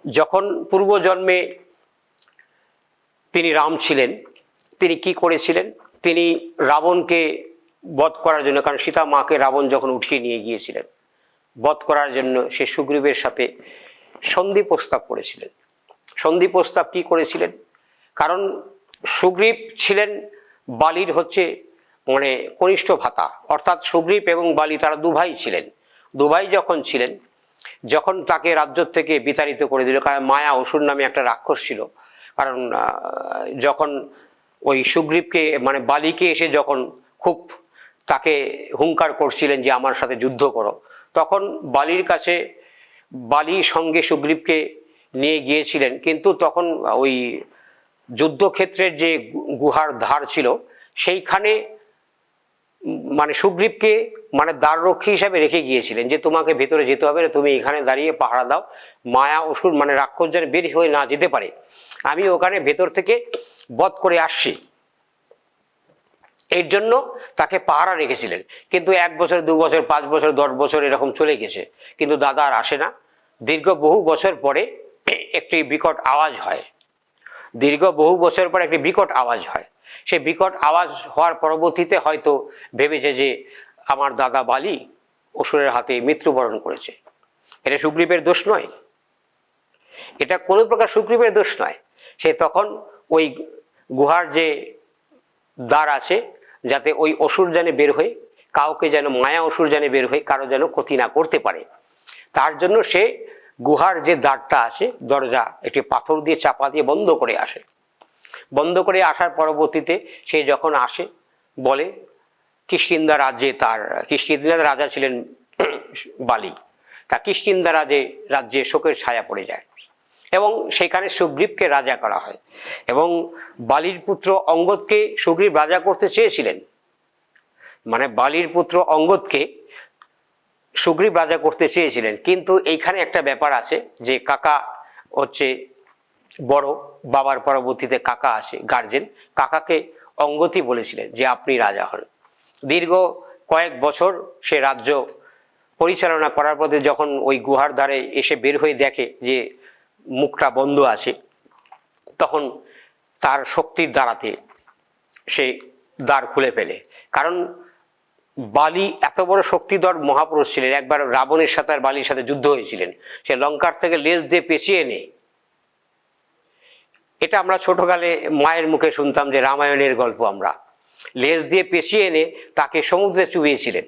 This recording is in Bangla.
যখন পূর্বজন্মে তিনি রাম ছিলেন, তিনি কি করেছিলেন? তিনি রাবণকে বধ করার জন্য, কারণ সীতা মাকে রাবণ যখন উঠিয়ে নিয়ে গিয়েছিলেন, বধ করার জন্য সে সুগ্রীবের সাথে সন্ধি প্রস্তাব করেছিলেন। সন্ধি প্রস্তাব কি করেছিলেন? কারণ সুগ্রীব ছিলেন বালির মানে কনিষ্ঠ ভ্রাতা, অর্থাৎ সুগ্রীব এবং বালি তারা দু ভাই ছিলেন। দু ভাই যখন ছিলেন, যখন তাকে রাজ্য থেকে বিতাড়িত করে দিল, কারণ মায়া অসুর নামে একটা রাক্ষস ছিল, কারণ যখন ওই সুগ্রীবকে মানে বালিকে এসে যখন খুব তাকে হুঙ্কার করছিলেন যে আমার সাথে যুদ্ধ করো, তখন বালির কাছে বালি সঙ্গে সুগ্রীবকে নিয়ে গিয়েছিলেন, কিন্তু তখন ওই যুদ্ধক্ষেত্রের যে গুহার ধার ছিল সেইখানে মানে সুগ্রীবকে মানে দ্বাররক্ষী হিসাবে রেখে গিয়েছিলেন যে তোমাকে ভেতরে যেতে হবে না, তুমি এখানে দাঁড়িয়ে পাহারা দাও, মায়া অসুর মানে রাক্ষস যেন বের হয়ে না যেতে পারে, আমি ওখানে ভেতর থেকে বধ করে আসছি। এর জন্য তাকে পাহারা রেখেছিলেন। কিন্তু 1 বছর 2 বছর 5 বছর 10 বছর এরকম চলে গেছে, কিন্তু দাদা আর আসে না। দীর্ঘ বহু বছর পরে একটি বিকট আওয়াজ হয়। দীর্ঘ বহু বছর পর একটি বিকট আওয়াজ হয়। সেই বিকট আওয়াজ হওয়ার পরবর্তীতে হয়তো ভেবেছে যে আমার দাদা বালি অসুরের হাতে মৃত্যুবরণ করেছে। এটা সুগ্রীবের দোষ নয়, এটা কোনো প্রকার সুগ্রীবের দোষ নয়। সে তখন ওই গুহার যে দ্বার আছে, যাতে ওই অসুর যেন বের হয়ে কাউকে যেন মায়া অসুর যেন বের হয়ে কারো যেন ক্ষতি না করতে পারে, তার জন্য সে গুহার যে দ্বারটা আছে, দরজা একটি পাথর দিয়ে চাপা দিয়ে বন্ধ করে আসে। বন্ধ করে আসার পরবর্তীতে সে যখন আসে বলে কিষ্কিন্ধা রাজ্যে, তার কিষ্কিন্ধা রাজা ছিলেন বালি, তা কিষ্কিন্ধা রাজ্যে শোকের ছায়া পড়ে যায় এবং সেখানে সুগ্রীবকে রাজা করা হয়। এবং বালির পুত্র অঙ্গদকে সুগ্রীব রাজা করতে চেয়েছিলেন, মানে বালির পুত্র অঙ্গদকে সুগ্রীব রাজা করতে চেয়েছিলেন, কিন্তু এইখানে একটা ব্যাপার আছে যে কাকা বড়, বাবার পরবর্তীতে কাকা আসে গার্জেন, কাকাকে অঙ্গদই বলেছিলেন যে আপনি রাজা হন। দীর্ঘ কয়েক বছর সে রাজ্য পরিচালনা করার পরে যখন ওই গুহার ধারে এসে বের হয়ে দেখে যে মুখটা বন্ধ আছে, তখন তার শক্তির দ্বারাতে সে দ্বার খুলে ফেলে। কারণ বালি এত বড় শক্তিধর মহাপুরুষ ছিলেন, একবার রাবণের সাথে আর বালির সাথে যুদ্ধ হয়েছিলেন, সে লঙ্কার থেকে লেজ দিয়ে পেঁচিয়ে এনে, এটা আমরা ছোটকালে মায়ের মুখে শুনতাম যে রামায়ণের গল্প, আমরা লেজ দিয়ে পেঁচিয়ে এনে তাকে সমুদ্রে চুবিয়েছিলেন।